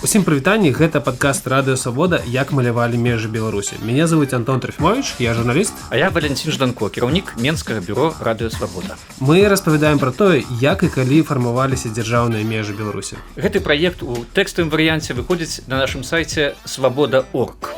Усім прывітанне, гэта падкаст Радыё Свабода, як малявалі межы Беларусі. Мяне зовут Антон Трофимович, я журналіст. А я Валентин Жданко, кіраўнік Менскага бюро Радыё Свабода. Мы распавядаем пра тое, як і калі фармаваліся дзяржаўныя межы Беларусі. Гэты праект у тэкставым варыянце выходзіць на нашым сайце свабода.орг.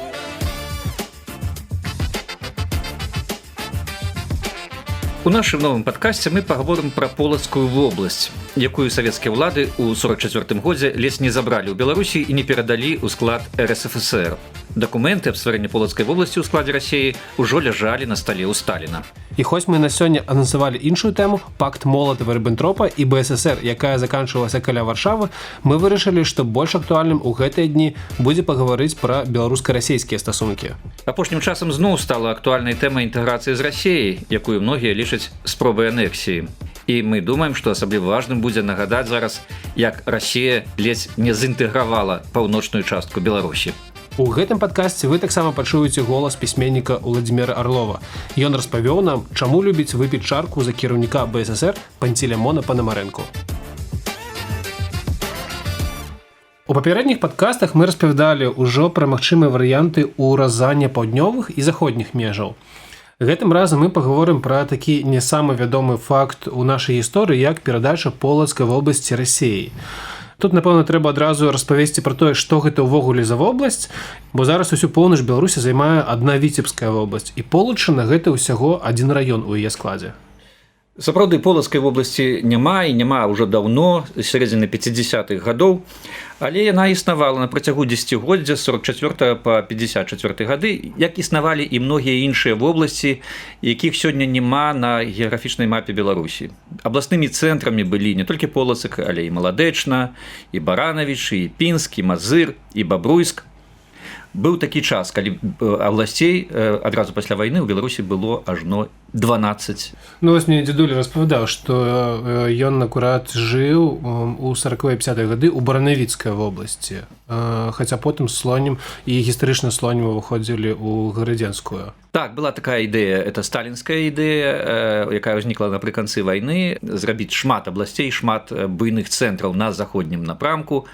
У нашым новым падкасце мы пагаворым пра Полацкую вобласць, якую савецкія ўлады ў 44-м годзе ледзь не забралі ў Беларусі і не перадалі ў склад РСФСР. Дакументы аб стварэнні Полацкай вобласці ў складзе Расіі ўжо ляжалі на стале ў Сталіна. І хоць мы на сёння анансавалі іншую тэму, пакт Молатава-Ріббентропа і БССР, якая заканчвалася каля Варшавы, мы вырашылі, што больш актуальным у гэтыя дні будзе пагаварыць пра беларуска-расейскія стасункі. Апошнім часам зноў стала актуальнай тэма інтэграцыі з Расіяй, якую многія лічаць спробай анексіі. І мы думаем, што асабліва важным будзе нагадаць зараз, як Расія ледзь не заінтэгравала паўночную частку Беларусі. У гэтым падкасці вы таксама пачуеце голас пісьменніка Уладзіміра Арлова. Ён распавёў нам, чаму любіць выпіць чарку за кіраўніка БССР Пантелеймона Панамарэнку. У папярэдніх падкастах мы распавядалі ўжо пра магчымыя варыянты ўразання паўднёвых і заходніх межаў. Гэтым разам мы пагаворым пра такі не самы вядомы факт у нашай гісторыі, як перадача Полацкай вобласці Расіі. Тут, напэўна, трэба адразу распавесці пра тое, што гэта ўвогуле за вобласць, бо зараз усю поўнач Беларусі займае адна Віцебская вобласць, і Полачына гэта ўсяго адзін раён у яе складзе. Сапраўды, Полацкай вобласці няма ўжо даўно, з сярэдзіны 50-х гадоў, але яна існавала на працягу дзесяцігоддзя з 44 па 54 гады, як існавалі і многія іншыя вобласці, якіх сёння няма на геаграфічнай мапе Беларусі. Абласнымі цэнтрамі былі не толькі Полацк, але і Маладэчна, і Баранавіч, і Пінск, і Мазыр, і Бабруйск. Быў такі час, калі абласцей адразу пасля вайны ў Беларусі было ажно 12. Ну, вось мне дзедуля распавядаў, што ён акурат жыў у 40-50-е гады ў Баранавіцкай вобласці, хаця потым слонем і гістарычна слонем выходзілі ў Гарадзенскую. Так, была такая ідэя, это сталінская ідэя, якая ўзнікла напрыканцы вайны, зрабіць шмат абласцей, шмат буйных цэнтраў на заходнім напрамку,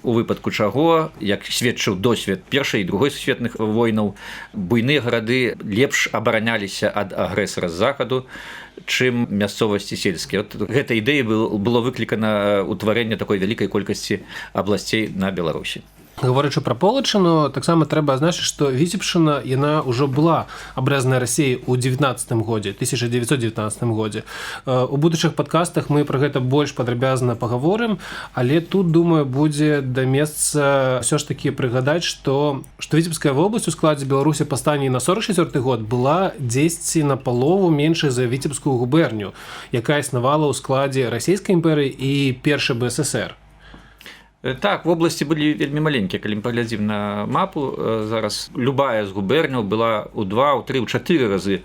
у выпадку чаго, як сведчыў досвед першай і другой сусветных войнаў, буйныя гарады лепш абараняліся ад агрэсара з захаду, чым мясцовасці сельскія. Гэта ідэя было выклікана ўтварэнне такой вялікай колькасці абласцей на Беларусі. Гаворачы пра Полачыну, таксама трэба азначыць, што Віцебшчына, яна ўжо была абрэзаная Расіяй у 1919 годзе. У будучых падкастах мы пра гэта больш падрабязна пагаворым, але тут, думаю, будзе да месца ўсё ж такі прыгадаць, што Віцебская вобласць у складзе Беларусі па стане на 44 год была дзесьці на палову меншай за Віцебскую губерню, якая існавала ў складзе Расійскай імперыі і першай БССР. Так, вобласці былі вельмі маленькія, калі мы паглядзім на мапу, зараз любая з губерняў была ў 2, 3, 4 разы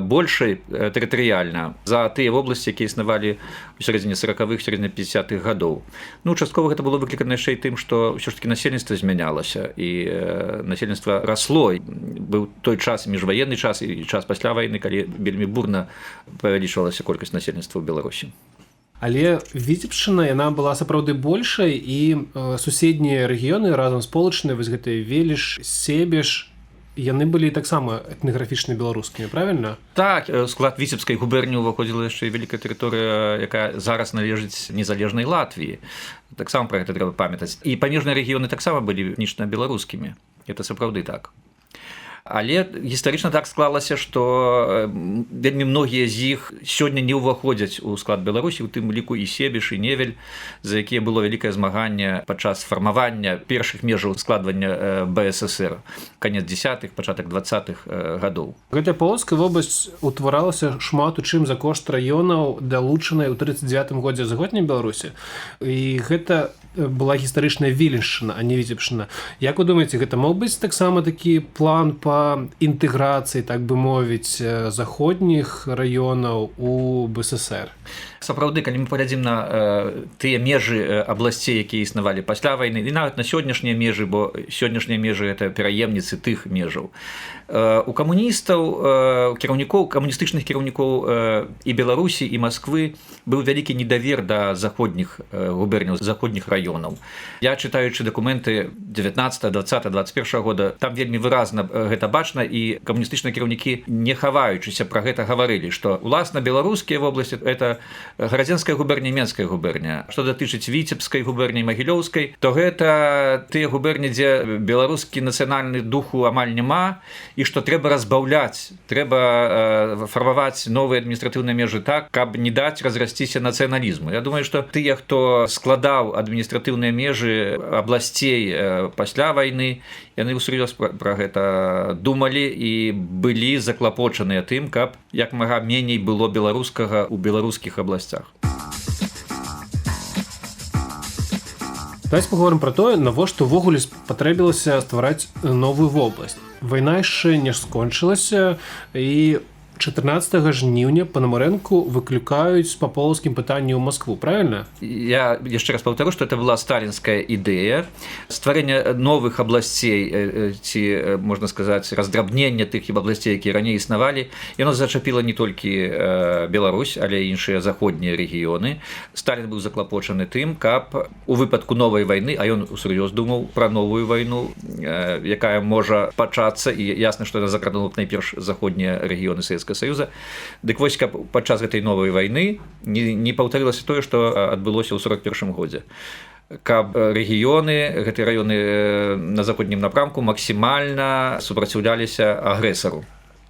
большай тэрытарыяльна за тыя вобласці, якія існавалі ў сярэдзіне 40-х, сярэдзіне 50-х гадоў. Ну, часткова гэта было выклікана яшчэ і тым, што ўсё ж такі насельніцтва змянялася, і насельніцтва расло. Быў той час, міжваенны час і час пасля вайны, калі вельмі бурна павялічвалася колькасць насельніцтва ў Беларусі. Але Віцебшчына, яна была сапраўды большай, і суседнія рэгіёны разам з Полачынай, вось гэтыя Веліш, Себеж, яны былі таксама этнаграфічна беларускімі, правільна? Так, склад Віцебскай губерні ўваходзіла яшчэ і вялікая тэрыторыя, якая зараз належыць незалежнай Латвіі. Таксама пра гэта трэба памятаць. І памежныя рэгіёны таксама былі этнічна беларускімі. Это сапраўды так. Але гістарычна так склалася, што вельмі многія з іх сёння не ўваходзяць у склад Беларусі, у тым ліку і Себеж, і Невель, за якія было вялікае змаганне падчас фармавання першых межаў складвання БССР, канец 10-х, пачатак 20-х гадоў. Гэтая Полацкая вобласць утваралася шмат у чым за кошт раёнаў, далучанай у 39-м годзе заходняй Беларусі. І гэта была гістарычная Віленшчына, а не Віцебшчына. Як вы думаеце, гэта мог быць таксама такі план па інтэграцыі, так бы мовіць, заходніх раёнаў у БССР? Сапраўды, калі мы паглядзім на тыя межы абласцей, якія існавалі пасля вайны, і нават на сённяшнія межы, бо сённяшнія межы гэта пераемніцы тых межаў. У камуністаў, камуністычных кіраўнікоў і Беларусі, і Масквы быў вялікі недавер да заходніх губерняў, заходніх раёнаў. раёнаў. Я чытаючы дакументы 19, 20, 21 года, там вельмі выразна гэта бачна, і камуністычныя кіраўнікі, не хаваючыся пра гэта, гаварылі, што уласна беларускія вобласці это Гарадзенская губерня, Менская губерня. Што датычыць Віцебскай губерні, Магілёўскай, то гэта тыя губерні, дзе беларускі нацыянальны духу амаль няма, і што трэба разбаўляць, трэба фармаваць новыя адміністратыўныя межы так, каб не даць разрасціся нацыяналізму. Я думаю, што тыя, хто складаў адміністратыўныя межы абласцей пасля вайны, яны ўсур'ёз пра гэта думалі і былі заклапочаныя тым, каб як мага меней было беларускага ў беларускіх абласцях. Давайте паговорым пра тое, навошта ўвогуле патрэбілася ствараць новую вобласць. Вайна яшчэ не скончылася, і 14 жніўня Панамарэнку выклікаюць па полацкім пытанні ў Маскву, правильно? Я яшчэ раз паўтару, што это была сталінская ідэя стварэння новых абласцей, ці, можна сказаць, раздрабнення тых абласцей, якія раней існавалі. Яно зачапіла не толькі Беларусь, але і іншыя заходнія рэгіёны. Сталін быў заклапочаны тым, каб у выпадку новай вайны, а ён усур'ёз думаў пра новую вайну, якая можа пачацца, і ясна, што яна закранула найперш заходнія рэгіёны Савецкага Саюза. Дык вось, каб падчас гэтай новай вайны не паўтарылася тое, што адбылося ў 41 годзе. Каб рэгіёны, гэтыя раёны на заходнім напрамку максімальна супраціўляліся агрэсару.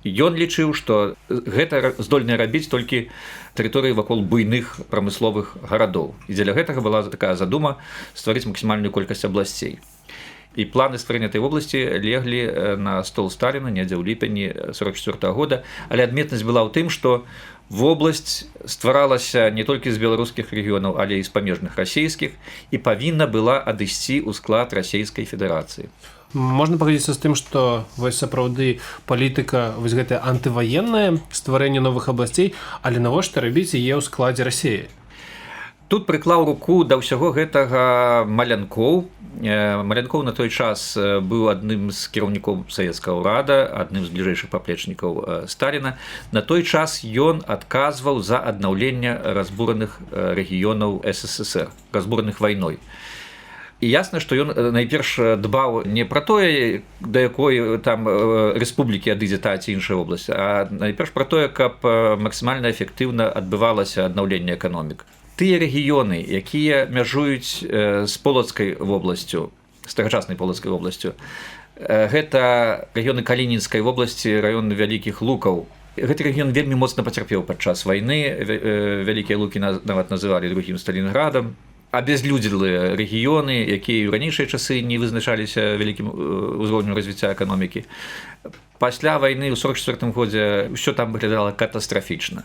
Ён лічыў, што гэта здольны рабіць толькі тэрыторыі вакол буйных прамысловых гарадоў. І дзеля гэтага была такая задума стварыць максімальную колькасць абласцей. І планы стварэння этой вобласці леглі на стол Сталіна недзе ў ліпені 44 года, але адметнасць была ў тым, што вобласць стваралася не толькі з беларускіх рэгіёнаў, але і з памежных расійскіх, і павінна была адысці ў склад Расійскай Федэрацыі. Можна пагадзіцца з тым, што вось сапраўды палітыка вось гэтая антываенная, стварэнне новых абласцей, але навошта рабіць яе ў складзе Расіі? Тут прыклаў руку да ўсяго гэтага Малянкоў. Малянкоў на той час быў адным з кіраўнікоў савецкага ўрада, адным з бліжэйшых паплечнікаў Сталіна. На той час ён адказваў за аднаўленне разбураных рэгіёнаў СССР, разбураных вайной. І ясна, што ён найперш дбаў не пра тое, да якой там рэспублікі адыдзе та ці іншая вобласць, а найперш пра тое, каб максімальна эфектыўна адбывалася аднаўленне эканомік. Тыя рэгіёны, якія мяжуюць з Полацкай вобласцю, з тагачаснай Полацкай вобласцю, гэта рэгіёны Калінінскай вобласці, раён Вялікіх Лукаў. Гэты рэгіён вельмі моцна пацярпеў падчас вайны, Вялікія Лукі нават называлі другім Сталінградам. Абязлюдзелыя рэгіёны, якія ў ранейшыя часы не вызначаліся вялікім узроўнем развіцця эканомікі. Пасля вайны ў 44 годзе ўсё там выглядала катастрафічна.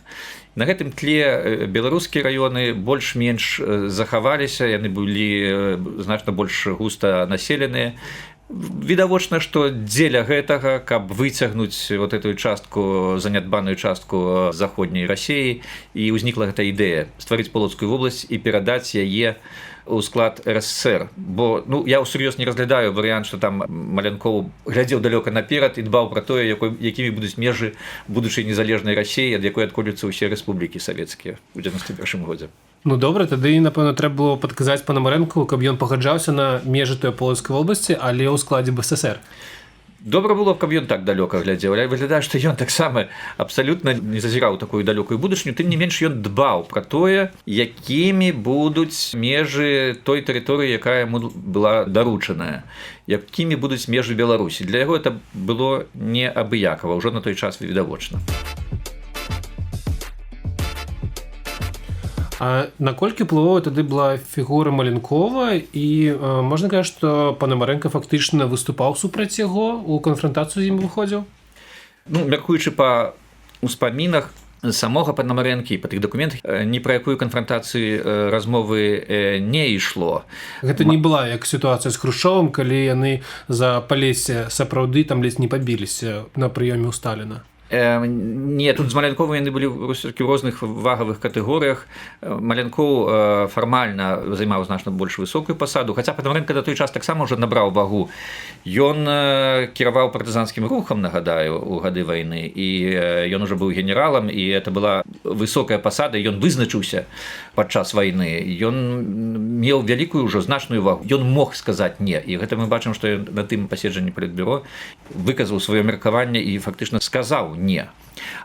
На гэтым тле беларускія раёны больш-менш захаваліся, яны былі значна больш густа населеныя. Відавочна, што дзеля гэтага, каб выцягнуць вот эту частку, занядбаную частку заходняй Расіі, і ўзнікла гэта ідэя стварыць Полацкую вобласць і перадаць яе у склад РССР. Бо я ўсур'ёз не разглядаю варыянт, што там Малянкоў глядзеў далёка наперад і дбаў пра тое, якімі будуць межы будучай незалежнай Расіі, ад якой адколюцца ўсе рэспублікі савецкія ў 91 годзе. Ну добра, тады, напэўна, трэба было падказаць Панамарэнку, каб ён пагаджаўся на межы той Полацкай вобласці, але ў складзе БССР. Добра было б, каб ён так далёка глядзеў, але выглядае, што ён таксама абсалютна не зазіраў такую далёкую будучыню, тым не менш ён дбаў пра тое, якімі будуць межы той тэрыторыі, якая яму была даручаная, якімі будуць межы Беларусі. Для яго это было неабыякава, ўжо на той час відавочна. А наколькі ўплывовая тады была фігура Малянкова, і можна казаць, што Панамарэнка фактычна выступаў супраць яго, у канфрантацыю з ім выходзіў? Мяркуючы па ўспамінах самога Панамарэнкі, па тых дакументах, ні пра якую канфрантацыю размовы не ішло. Гэта не была як сітуацыя з Хрушчовым, калі яны за Палессе сапраўды там ледзь не пабіліся на прыёме ў Сталіна. Не, тут з Малянковым яны былі ў розных вагавых катэгорыях. Малянкоў фармальна займаў значна больш высокую пасаду, хаця Панамарэнка да той час таксама ўжо набраў вагу. Ён кіраваў партызанскім рухам, нагадаю, у гады вайны, і ён ужо быў генералам, і это была высокая пасада, ён вызначыўся падчас вайны. Ён меў вялікую ўжо значную вагу. Ён мог сказаць не, і гэта мы бачым, што ён на тым паседжанні палітбюро выказаў сваё меркаванне і фактычна сказаў не.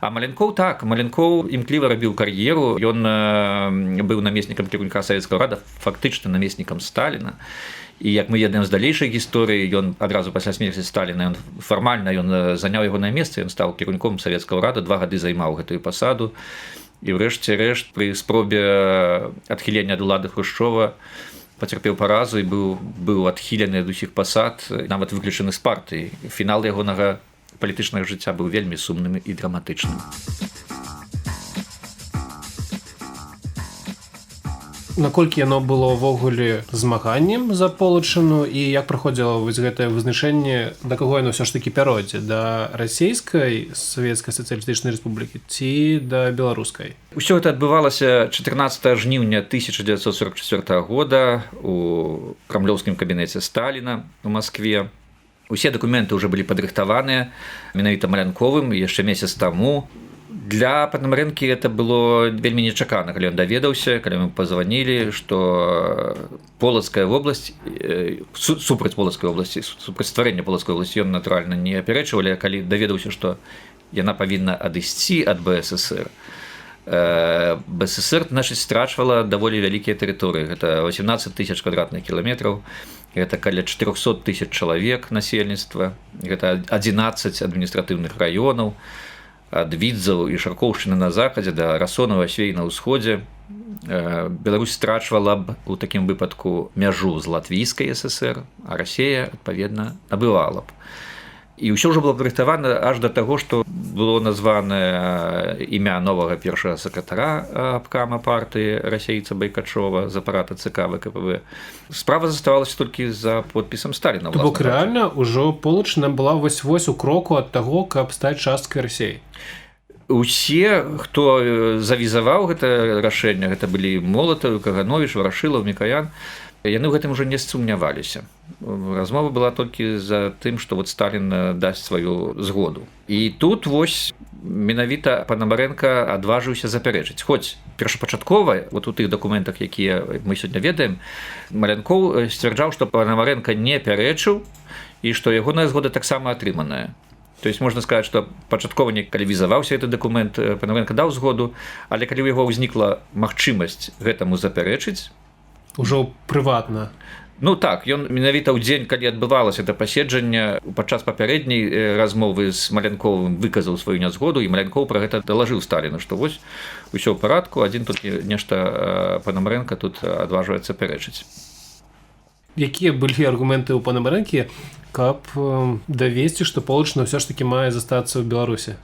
А Малянкоў так, Малянкоў імкліва рабіў кар'еру, ён быў намеснікам кіраўніка Савецкага ўрада, фактычна намеснікам Сталіна. І як мы ведаем з далейшай гісторыі, ён адразу пасля смерці Сталіна, фармальна ён заняў ягонае месца, ён стаў кіраўніком Савецкага ўрада, 2 гады займаў гэтую пасаду. І ўрэшце-рэшт пры спробе адхілення ад улады Хрушчова пацярпеў паразу і быў адхілены ад усіх пасад, нават выключаны з партыі. Фінал ягонага палітычнага жыцця быў вельмі сумным і драматычным. Наколькі яно было ўвогуле змаганнем за Полачыну і як праходзіла вось гэтае вызначэнне, да каго яно ўсё ж такі пяройдзе, да расійскай савецкай сацыялістычнай рэспублікі ці да беларускай? Усё гэта адбывалася 14 жніўня 1944 года у крамлёўскім кабінеце Сталіна у Маскве. Усе дакументы ўжо былі падрыхтаваныя менавіта Малянковым яшчэ месяц таму. Для Панамарэнкі это было вельмі нечакана, калі ён даведаўся, калі мы пазванілі, што Полацкая вобласць, супраць Полацкай вобласці, супраць стварэння Полацкай вобласці ён натуральна не апярэчыў, але калі даведаўся, што яна павінна адысці ад БССР, БССР, значыць, страчвала даволі вялікія тэрыторыі. Гэта 18 000 квадратных кіламетраў, гэта каля 400 000 чалавек насельніцтва, гэта 11 адміністратыўных раёнаў, ад Відзаў і Шаркоўшчыны на захадзе да Расонава Свей на ўсходзе. Беларусь страчвала б у такім выпадку мяжу з Латвійскай ССР, а Расія, адпаведна, набывала б. І ўсё ўжо было падрыхтавана аж да таго, што было названае імя новага першага сакратара абкама партыі расейца Байкачова з апарата ЦК ВКПБ. Справа заставалася толькі за подпісам Сталіна. То бок рэальна ўжо Полачына была вось-вось у кроку ад таго, каб стаць часткай Расіі. Усе, хто завізаваў гэта рашэнне, гэта былі Молатаў, Кагановіч, Варашылаў, Мікаян, яны ў гэтым ужо не сумняваліся. Размова была толькі за тым, што вот Сталін дасць сваю згоду. І тут вось менавіта Панамарэнка адважыўся запярэчыць. Хоць першапачаткова, вот у тых дакументах, якія мы сёння ведаем, Малянкоў сцвярджаў, што Панамарэнка не пярэчыў і што ягоная згода таксама атрыманая. То есть можна сказаць, што пачаткова, калі візаваўся гэты дакумент, Панамарэнка даў згоду, але калі ў яго ўзнікла магчымасць гэтаму запярэчыць, ужо прыватна. Ну так, ён менавіта ў дзень, калі адбывалася это паседжанне, падчас папярэдняй размовы з Малянковым выказаў сваю нязгоду, і Малянкоў пра гэта далажыў Сталіну, што вось усё ў парадку, адзін толькі нешта Панамарэнка тут адважваецца пярэчыць. Якія былі аргументы ў Панамарэнкі, каб давесці, што Полачына ўсё ж такі мае застацца ў Беларусі?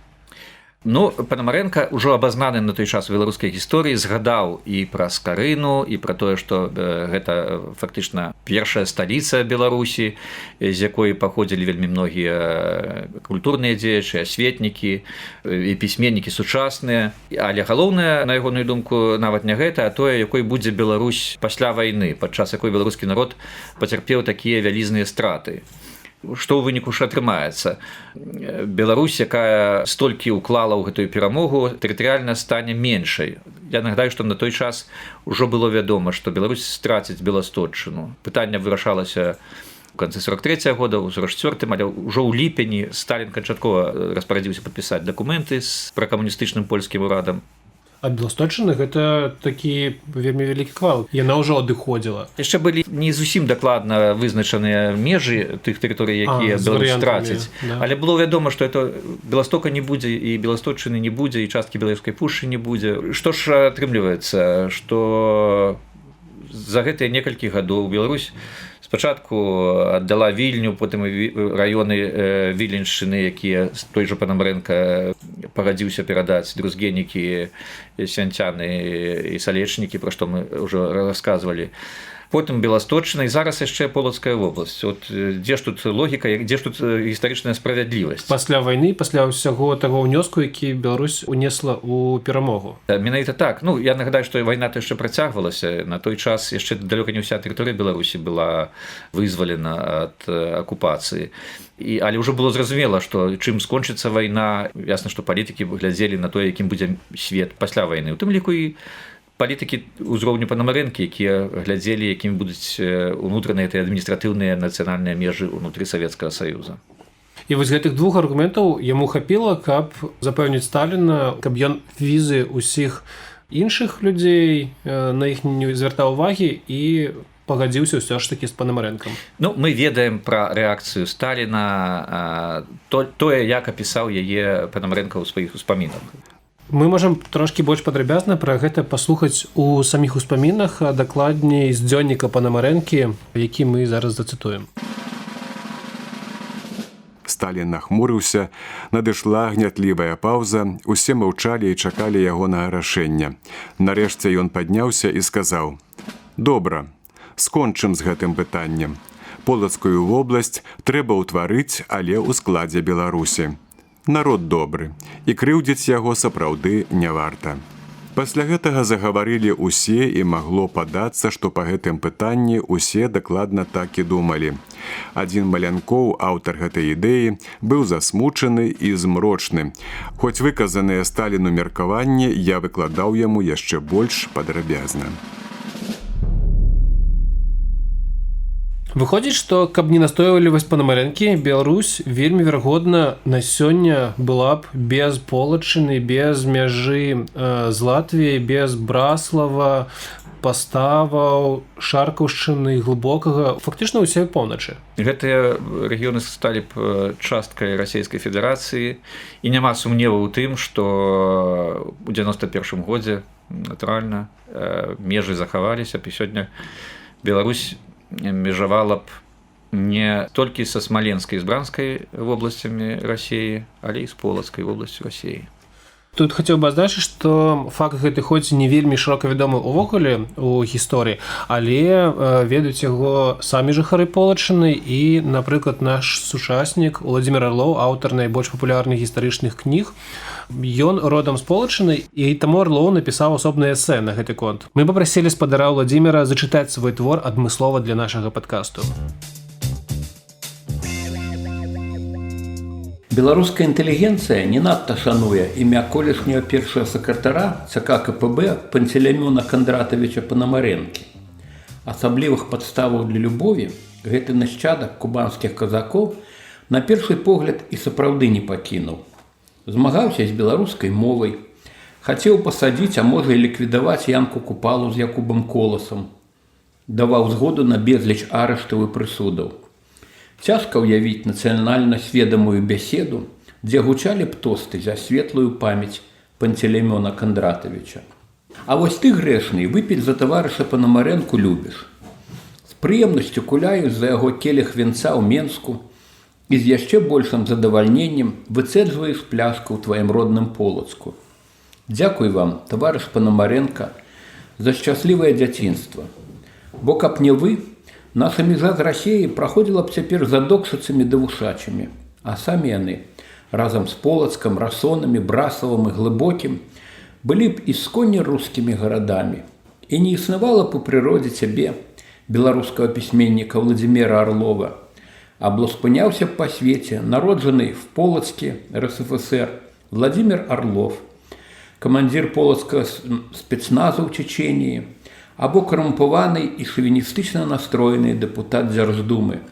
Ну, Панамарэнка, ўжо абазнаны на той час у беларускай гісторыі, згадаў і пра Скарыну, і пра тое, што гэта фактычна першая сталіца Беларусі, з якой паходзілі вельмі многія культурныя дзеячы, асветнікі і пісьменнікі сучасныя. Але галоўнае, на ягоную думку, нават не гэта, а тое, якой будзе Беларусь пасля вайны, падчас якой беларускі народ пацярпеў такія вялізныя страты. Што ў выніку ж атрымаецца? Беларусь, якая столькі ўклала ў гэтую перамогу, тэрытарыяльна стане меншай. Я нагадаю, што на той час ужо было вядома, што Беларусь страціць Беласточчыну. Пытанне вырашалася ў канцы 43-го года, у 44-м, але ўжо ў ліпені Сталін канчаткова распарадзіўся падпісаць дакументы з пракамуністычным польскім урадам. А Беласточчына гэта такі вельмі вялікі квал. Яна ўжо адыходзіла. Яшчэ былі не зусім дакладна вызначаныя межы тых тэрыторый, якія Беларусь страціць. Да. Але было вядома, што это Беластока не будзе, і Беласточчыны не будзе, і часткі Беларускай пушчы не будзе. Што ж атрымліваецца, што за гэтыя некалькі гадоў Беларусь спачатку аддала Вільню, потым раёны Віленшчыны, якія той жа Панамарэнка пагадзіўся перадаць друзгенікі сянцяны і салечнікі, пра што мы ўжо расказвалі. Потым Беласточчына і зараз яшчэ Полацкая вобласць. От дзе ж тут логіка, дзе ж тут гістарычная справядлівасць? Пасля вайны, пасля ўсяго таго ўнёску, які Беларусь унесла ў перамогу. Менавіта так. Ну, я нагадаю, што вайна-то яшчэ працягвалася. На той час яшчэ далёка не ўся тэрыторыя Беларусі была вызвалена ад акупацыі. Але ўжо было зразумела, што чым скончыцца вайна, ясна, што палітыкі глядзелі на тое, якім будзе свет пасля вайны. У тым ліку і палітыкі ўзроўню Панамарэнкі, якія глядзелі, якімі будуць унутраныя і адміністратыўныя нацыянальныя межы ўнутры Савецкага Саюза. І вось гэтых двух аргументаў яму хапіла, каб запэўніць Сталіна, каб ён візы ўсіх іншых людзей на іх не звяртаў увагі і пагадзіўся ўсё ж такі з Панамарэнкам. Ну, мы ведаем пра рэакцыю Сталіна, тое, як апісаў яе Панамарэнка ў сваіх успамінах. Мы можам трошкі больш падрабязна пра гэта паслухаць у саміх успамінах, а дакладней з дзённіка Панамарэнкі, які мы зараз зацытуем. Сталін нахмурыўся, надышла гнятлівая паўза, усе маўчалі і чакалі ягонага рашэння. Нарэшце ён падняўся і сказаў: «Добра, скончым з гэтым пытаннем. Полацкую вобласць трэба ўтварыць, але ў складзе Беларусі. Народ добры, і крыўдзіць яго сапраўды не варта». Пасля гэтага загаварылі ўсе, і магло падацца, што па гэтым пытанні ўсе дакладна так і думалі. Адзін Малянкоў, аўтар гэтай ідэі, быў засмучаны і змрочны. Хоць выказаныя Сталіну меркаванні, я выкладаў яму яшчэ больш падрабязна. Выходзіць, што каб не настойвалівасць Панамарэнкі, Беларусь вельмі верагодна на сёння была б без Полачыны, без мяжы з Латвіяй, без Браслава, Паставаў, Шаркаўшчыны, Глыбокага, фактычна ўсёй поўначы. Гэтыя рэгіёны сталі б часткай Расійскай Федэрацыі, і няма сумневу ў тым, што ў 91 годзе, натуральна, межы захаваліся, і сёння Беларусь межавала б не толькі са Смаленскай і Збранскай вобласцямі Расіі, але і з Полацкай вобласцю Расіі. Тут хацеў бы адзначыць, што факт гэты хоць не вельмі шырока вядомы ўвогуле ў гісторыі, але ведаюць яго самі жыхары Полачыны і, напрыклад, наш сучаснік Уладзімір Арлоў, аўтар найбольш папулярных гістарычных кніг. Ён родам з Полачыны, і таму Арлоў напісаў асобнае эсэ на гэты конт. Мы папрасілі спадара Уладзіміра зачытаць свой твор адмыслова для нашага падкасту. Беларуская інтэлігенцыя не надта шануе імя колішняга першага сакратара ЦК КПБ Пантелеймона Кандратавіча Панамарэнкі. Асаблівых падставаў для любові гэты нашчадак кубанскіх казакоў на першы погляд і сапраўды не пакінуў. Змагаўся з беларускай мовай, хацеў пасадзіць, а можа і ліквідаваць Янку Купалу з Якубам Коласам. Даваў згоду на безліч арыштаў і прысудаў. Цяжка ўявіць нацыянальна сведамую бяседу, дзе гучалі б тосты за светлую памяць Пантелеймона Кандратавіча. А вось ты, грэшны, выпіць за таварыша Панамарэнку любіш. З прыемнасцю куляюць за яго келіх вінца ў Менску і з яшчэ большым задавальненнем выцэджваеш пляшку ў тваім родным Полацку. Дзякуй вам, таварыш Панамарэнка, за шчаслівае дзяцінства. Бо каб не вы, наша мяжа з Расіяй праходзіла б цяпер за докшыцамі ды вушачамі, а самі яны, разам з Полацкам, Расонамі, Брасавым і Глыбокім, былі б ісконне рускімі гарадамі. І не існавала б у прыродзе цябе, беларускага пісьменніка Владзіміра Арлова, абло спыняўся б па свеце народжаны в Полацке РСФСР Владзімір Арлов, камандзір полацкага спецназу ў Чеченії, або карумпаваны і шавіністычна настроены дэпутат Дзярждумы,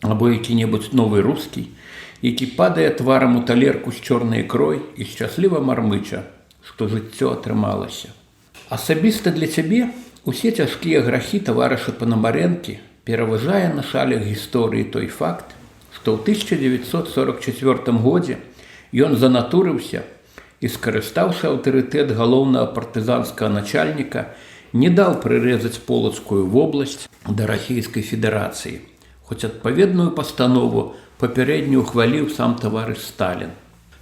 або які-небудзь новы рускі, які падае тварам у талерку з чорнай ікрой і шчасліва мармыча, што жыццё атрымалася. Асабіста для цябе усе цяжкія грахі таварыша Панамарэнкі пераважае на шалях гісторыі той факт, што ў 1944 годзе ён занатурыўся і, скарыстаўшы аўтарытэт галоўнага партызанскага начальніка, не даў прырэзаць Полацкую вобласць да Расійскай Федэрацыі, хоць адпаведную пастанову папярэдню ухваліў сам таварыш Сталін.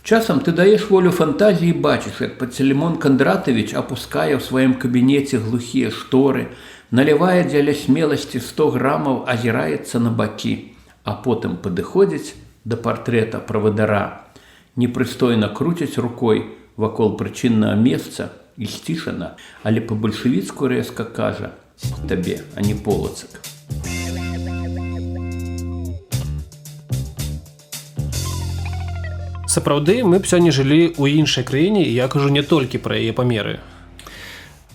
Часам ты даешь волю фантазии и бачишь, как Пантелеймон Кондратович, опуская в своем кабинете глухие шторы, наливая для смелости 100 граммов, озирается на боки, а потом подыходить до портрета праводара, непристойно крутить рукой вокол причинного месца и стишина, але по-большевицку резко кажа «Тебе, а не Полоцк». Сапраўды, мы б сёння жылі ў іншай краіне, і я кажу не толькі пра яе памеры.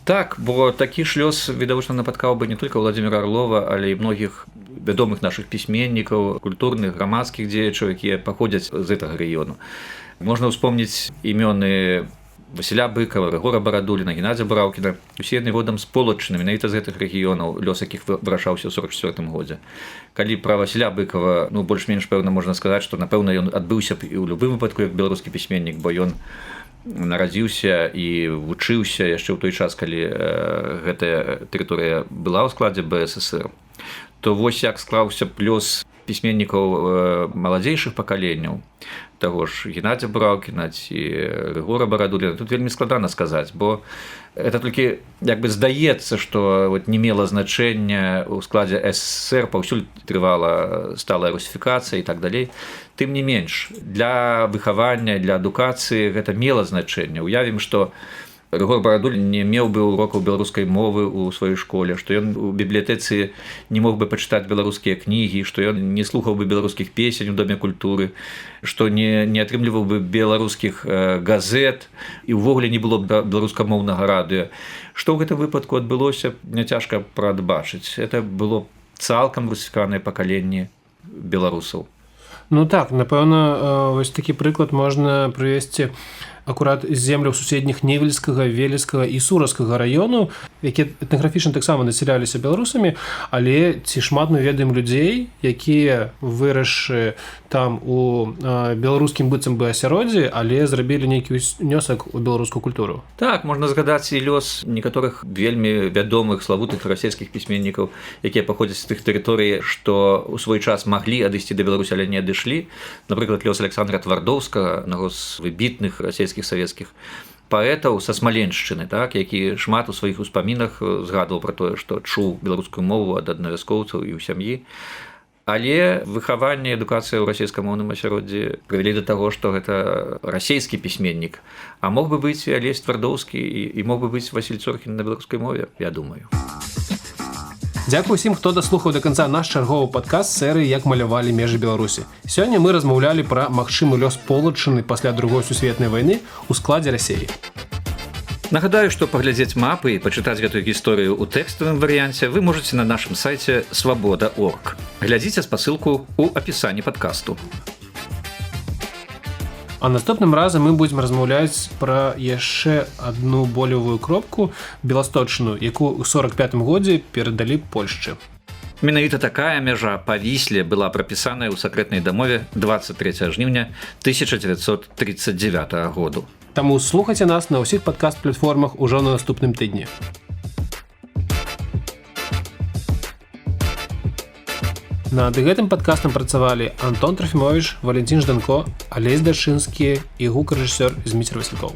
Так, бо такі ж лёс відавочна напаткаў бы не толькі Владзіміра Арлова, але і многіх вядомых нашых пісьменнікаў, культурных, грамадскіх дзеячаў, якія паходзяць з гэтага рэгіёну. Можна ўспомніць імёны Васіля Быкава, Рыгора Барадуліна, Геннадзя Браўкіна. Усе яны родам з Полаччыны, менавіта з гэтых рэгіёнаў, лёс якіх вырашаўся ў 44 годзе. Калі пра Васіля Быкава, больш-менш пэўна можна сказаць, што напэўна ён адбыўся б і ў любым выпадку як беларускі пісьменнік, бо ён нарадзіўся і вучыўся яшчэ ў той час, калі гэтая тэрыторыя была ў складзе БССР. То вось як склаўся б лёс пісьменнікаў маладзейшых пакаленняў, таго ж Геннадзя Браўкіна ці Рыгора Барадуліна, тут вельмі складана сказаць, бо это толькі як бы здаецца, што не мела значэння ў складзе СССР, паўсюль трывала сталая русіфікацыя і так далей. Тым не менш, для выхавання, для адукацыі гэта мела значэнне. Уявім, што Рыгор Барадулін не меў бы урокаў беларускай мовы ў сваёй школе, што ён у бібліятэцы не мог бы пачытаць беларускія кнігі, што ён не слухаў бы беларускіх песень у Доме культуры, што не атрымліваў бы беларускіх газет і ўвогуле не было б беларускамоўнага радыё. Што ў гэтым выпадку адбылося, няцяжка прадбачыць. Это было цалкам русіфікаванае пакаленне беларусаў. Ну так, напэўна, вось такі прыклад можна прывесці акурат з земляў суседніх Невельскага, Велескага і Сураскага раёнаў, якія этнаграфічна таксама насяляліся беларусамі, але ці шмат мы ведаем людзей, якія вырасшы там у беларускім быццам бы асяроддзі, але зрабілі нейкі ўнёсак у беларускую культуру. Так, можна згадаць і лёс некаторых вельмі вядомых славутых расійскіх пісьменнікаў, якія паходзяць з тых тэрыторый, што ў свой час маглі адысці да Беларусі, але не адышлі. Напрыклад, лёс Александра Твардоўскага, аднаго з выбітных расійскіх савецкіх паэтаў са Смаленшчыны, так, які шмат у сваіх успамінах згадваў пра тое, што чуў беларускую мову ад аднавяскоўцаў і ў сям'і. Але выхаванне і адукацыя ў расійскамоўным асяроддзі прывялі да таго, што гэта расійскі пісьменнік, а мог бы быць і Алесь Твардоўскі і мог бы быць Васіль Цёркін на беларускай мове, я думаю. Дзякуй усім, хто даслухаў да канца наш чарговы падкаст серыі «Як малявалі межы Беларусі». Сёння мы размаўлялі пра магчымы лёс Полаччыны пасля Другой сусветнай вайны ў складзе Расіі. Нагадаю, што паглядзець мапы і пачытаць гэтую гісторыю ў тэкставым варыянце вы можаце на нашым сайце свабода.орг. Глядзіце спасылку ў апісанні падкасту. А наступным разам мы будзем размаўляць пра яшчэ адну болевую кропку Беласточчыну, якую ў 45 годзе перадалі Польшчы. Менавіта такая мяжа па Вісле была прапісаная ў сакрэтнай дамове 23 жніўня 1939 году. Таму слухайце нас на ўсіх падкаст-платформах ужо на наступным тыдні. Над гэтым падкастам працавалі Антон Трофімовіч, Валентин Жданко, Алесь Дашынскі і гукарэжысёр Зміцер Васількоў.